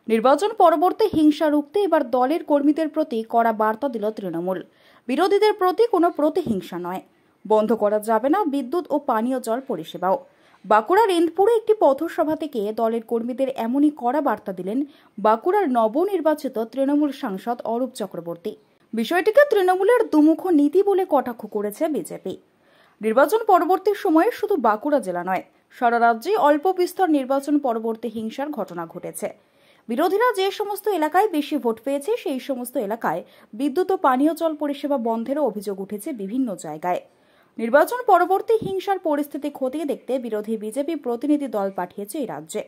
নির্বাচন পরবর্তী হিংসা রুখতে এবার দলের কর্মীদের প্রতি কড়া বার্তা দিল তৃণমূল। বিরোধীদের প্রতি কোনো প্রতিহিংসা নয়, বন্ধ করা যাবে না বিদ্যুৎ ও পানীয় জল পরিষেবাও। বাঁকুড়ার ইন্দপুরে একটি পথসভা থেকে দলের কর্মীদের এমনই কড়া বার্তা দিলেন বাঁকুড়ার নবনির্বাচিত তৃণমূল সাংসদ অরূপ চক্রবর্তী। বিষয়টিকে তৃণমূলের দুমুখ নীতি বলে কটাক্ষ করেছে বিজেপি। নির্বাচন পরবর্তী সময়ে শুধু বাঁকুড়া জেলা নয়, সারা রাজ্যে অল্প বিস্তর নির্বাচন পরবর্তী হিংসার ঘটনা ঘটেছে। বিরোধীরা যে সমস্ত এলাকায় বেশি ভোট পেয়েছে সেই সমস্ত এলাকায় বিদ্যুৎ ও পানীয় জল পরিষেবা বন্ধেরও অভিযোগ উঠেছে বিভিন্ন জায়গায়। নির্বাচন পরবর্তী হিংসার পরিস্থিতি খতিয়ে দেখতে বিরোধী বিজেপি প্রতিনিধি দল পাঠিয়েছে এই রাজ্যে।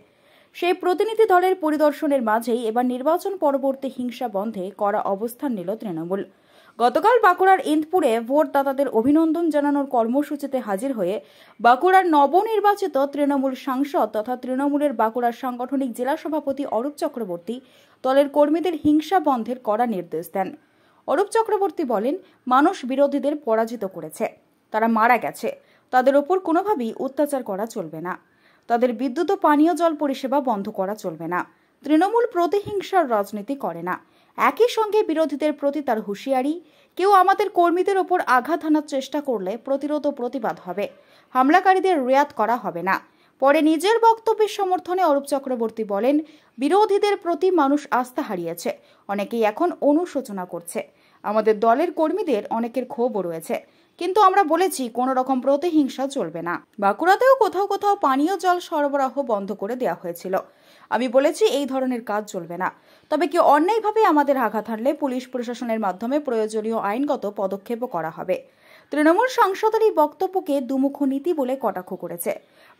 সেই প্রতিনিধি দলের পরিদর্শনের মাঝেই এবার নির্বাচন পরবর্তী হিংসা বন্ধে কড়া অবস্থান নিল তৃণমূল। গতকাল বাঁকুড়ার ইন্দপুরে ভোটদাতাদের অভিনন্দন জানানোর কর্মসূচিতে হাজির হয়ে বাঁকুড়ার নবনির্বাচিত তৃণমূল সাংসদ তথা তৃণমূলের বাঁকুড়ার সাংগঠনিক জেলা সভাপতি অরূপ চক্রবর্তী দলের কর্মীদের হিংসা বন্ধের কড়া নির্দেশ দেন। অরূপ চক্রবর্তী বলেন, মানুষ বিরোধীদের পরাজিত করেছে, তারা মারা গেছে, তাদের ওপর কোনোভাবেই অত্যাচার করা চলবে না, তাদের বিদ্যুৎ ও পানীয় জল পরিষেবা বন্ধ করা চলবে না। তৃণমূল প্রতিহিংসার রাজনীতি করে না। একই সঙ্গে বিরোধীদের প্রতি তার হুঁশিয়ারি, কেউ আমাদের কর্মীদের ওপর আঘাত হানার চেষ্টা করলে প্রতিরোধ ও প্রতিবাদ হবে, হামলাকারীদের রেয়াত করা হবে না। পরে নিজের বক্তব্যের সমর্থনে অরূপ চক্রবর্তী বলেন, বিরোধীদের প্রতি মানুষ আস্থা হারিয়েছে, অনেকেই এখন অনুশোচনা করছে। আমাদের দলের কর্মীদের অনেকের ক্ষোভও রয়েছে, কিন্তু আমরা বলেছি কোনো রকম প্রতিহিংসা চলবে না। বাঁকুড়াতেও কোথাও কোথাও পানীয় জল সরবরাহ বন্ধ করে দেওয়া হয়েছিল। আমি বলেছি এই ধরনের কাজ চলবে না। তবে কেউ অন্যায়ভাবে আমাদের আঘাত হানলে পুলিশ প্রশাসনের মাধ্যমে প্রয়োজনীয় আইনগত পদক্ষেপও করা হবে। তৃণমূল সাংসদের এই বক্তব্যকে দুমুখ নীতি বলে কটাক্ষ করেছে।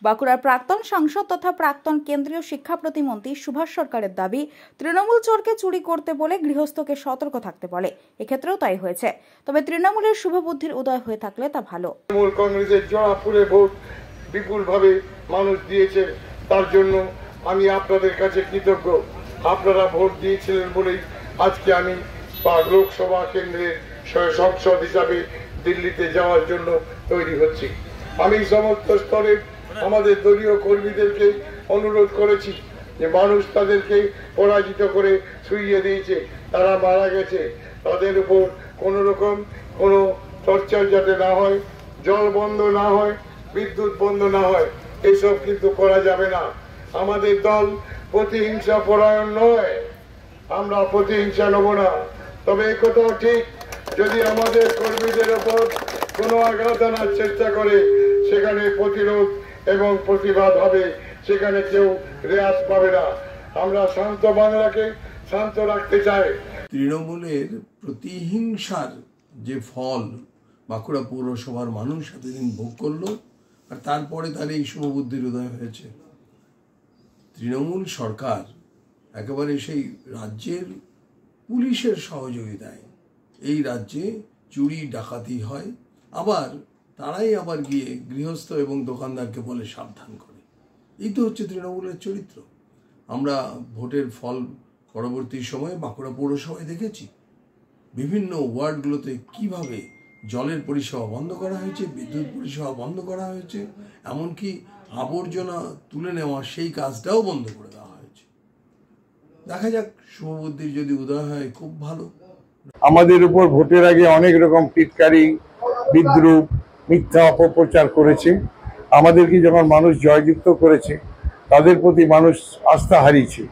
বাঁকুড়ার প্রাক্তন সাংসদ তথা প্রাক্তন কেন্দ্রীয় শিক্ষা প্রতিমন্ত্রী সুভাষ সরকারের দাবি, তৃণমূল চোরকে চুরি করতে বলে গৃহস্থকে সতর্ক থাকতে বলে। এক্ষেত্রেও তাই হয়েছে। তবে তৃণমূলের শুভবুদ্ধির উদয় হয়ে থাকলে তা ভালো। তৃণমূল কংগ্রেসের জোড়াফুলে ভোট বিপুলভাবে মানুষ দিয়েছে, তার জন্য আমি আপনাদের কাছে কৃতজ্ঞ। আপনারা ভোট দিয়েছিলেন বলেই আজকে আমি লোকসভা কেন্দ্রের সংসদ হিসাবে দিল্লিতে যাওয়ার জন্য তৈরি হচ্ছি। আমি সমস্ত স্তরে আমাদের দলীয় কর্মীদেরকে অনুরোধ করেছি যে মানুষ তাদেরকে পরাজিত করে শুইয়ে দিয়েছে, তারা মারা গেছে, তাদের উপর কোনো রকম কোনো টর্চার যাতে না হয়, জল বন্ধ না হয়, বিদ্যুৎ বন্ধ না হয়, এসব কিন্তু করা যাবে না। আমাদের দল প্রতিহিংসা পরায়ণ নয়, আমরা প্রতিহিংসা নেব না। তবে এই কথাও ঠিক, যদি আমাদের কর্মীদের ওপর কোনো আঘাত আনার চেষ্টা করে সেখানে প্রতিরোধ এবং প্রতিবাদ হবে, সেখানে কেউ রেয়াত পাবে না। আমরা শান্ত বাংলাকে শান্ত রাখতে চাই। তৃণমূলের প্রতিহিংসার যে ফল বাঁকুড়া পৌরসভার মানুষ এতদিন ভোগ করলো, আর তারপরে তার এই শুভবুদ্ধির উদয় হয়েছে। তৃণমূল সরকার একেবারে সেই রাজ্যের পুলিশের সহযোগিতায় এই রাজ্যে চুরি ডাকাতি হয়, আবার তারাই আবার গিয়ে গৃহস্থ এবং দোকানদারকে বলে সাবধান করে। এই তো হচ্ছে তৃণমূলের চরিত্র। আমরা ভোটের ফল পরবর্তী সময়ে বাঁকুড়া পৌরসভায় দেখেছি বিভিন্ন ওয়ার্ডগুলোতে কিভাবে জলের পরিষেবা বন্ধ করা হয়েছে, বিদ্যুৎ পরিষেবা বন্ধ করা হয়েছে, এমনকি আবর্জনা তুলে নেওয়া সেই কাজটাও বন্ধ করে দেওয়া হয়েছে। দেখা যাক, শুভবুদ্ধির যদি উদয় হয় খুব ভালো। আমাদের উপর ভোটের আগে অনেক রকম টিটকারি, বিদ্রুপ, মিথ্যা অপপ্রচার করেছে। আমাদেরকে যখন মানুষ জয়যুক্ত করেছে তাদের প্রতি মানুষ আস্থা হারিয়েছে।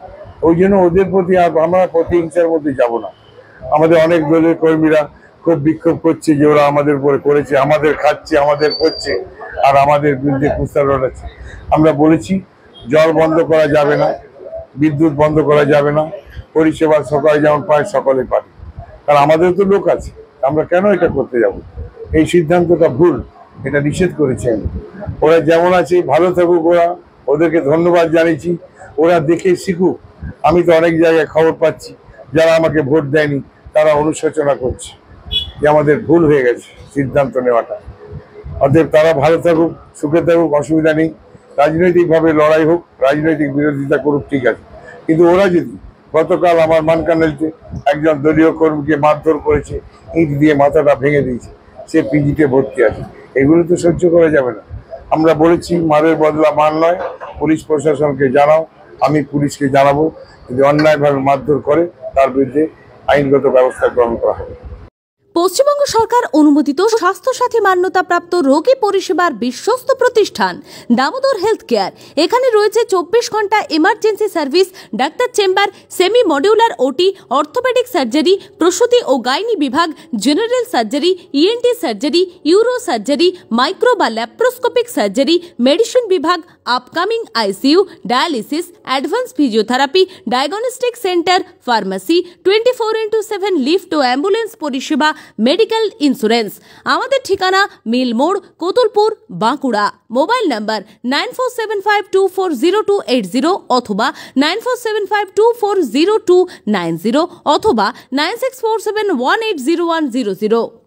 ওই জন্য ওদের প্রতি আর আমরা প্রতিহিংসার মধ্যে যাব না। আমাদের অনেক দলের কর্মীরা খুব বিক্ষোভ করছে যে ওরা আমাদের উপরে করেছে, আমাদের খাচ্ছে, আমাদের করছে, আর আমাদের বিরুদ্ধে কুৎসা রটাচ্ছে। আমরা বলেছি জল বন্ধ করা যাবে না, বিদ্যুৎ বন্ধ করা যাবে না, পরিষেবা সকালে যেমন পায় সকলে পাবে, কারণ আমাদের তো লোক আছে, আমরা কেন এটা করতে যাব? এই সিদ্ধান্তটা ভুল, এটা নিষেধ করেছি আমি। ওরা যেমন আছে ভালো থাকুক, ওদেরকে ধন্যবাদ জানিয়েছি, ওরা দেখে শিখুক। আমি তো অনেক জায়গায় খবর পাচ্ছি যারা আমাকে ভোট দেয়নি তারা অনুশোচনা করছে যে আমাদের ভুল হয়ে গেছে সিদ্ধান্ত নেওয়াটা। অতএব তারা ভালো থাকুক, সুখে থাকুক, অসুবিধা নেই। রাজনৈতিকভাবে লড়াই হোক, রাজনৈতিক বিরোধিতা করুক, ঠিক আছে, কিন্তু ওরা যদি গতকাল আমার মানকানেলতে একজন দলীয় কর্মীকে মারধর করেছে, ইট দিয়ে মাথাটা ভেঙে দিয়েছে, সে পিজিতে ভর্তি আছে, এগুলো তো সহ্য করা যাবে না। আমরা বলেছি মারের বদলা মার নয়, পুলিশ প্রশাসনকে জানাও, আমি পুলিশকে জানাবো যদি অন্যায়ভাবে মারধর করে তার বিরুদ্ধে আইনগত ব্যবস্থা গ্রহণ করা হবে। পশ্চিমবঙ্গ সরকার অনুমোদিত স্বাস্থ্যসাথী মান্যতাপ্রাপ্ত রোগী পরিষেবার বিশ্বস্ত প্রতিষ্ঠান দামোদর হেলথ কেয়ার। এখানে রয়েছে 24 ঘন্টা emergency service, doctor chamber, semi modular OT, orthopaedic surgery, প্রসূতি ও গাইনি বিভাগ, general surgery, ENT surgery, uro surgery, micro বা ল্যাপ্রোস্কোপিক সার্জারি, মেডিসিন বিভাগ, upcoming ICU, dialysis, advance physiotherapy, diagnostic centre, pharmacy, 24x7 lift ও ambulance পরিষেবা, medical insurance. আমাদের ঠিকানা মিল মোড়, কোতুলপুর, বাঁকুড়া। মোবাইল নাম্বার 9475240280 অথবা 9475240290 অথবা 9647180100।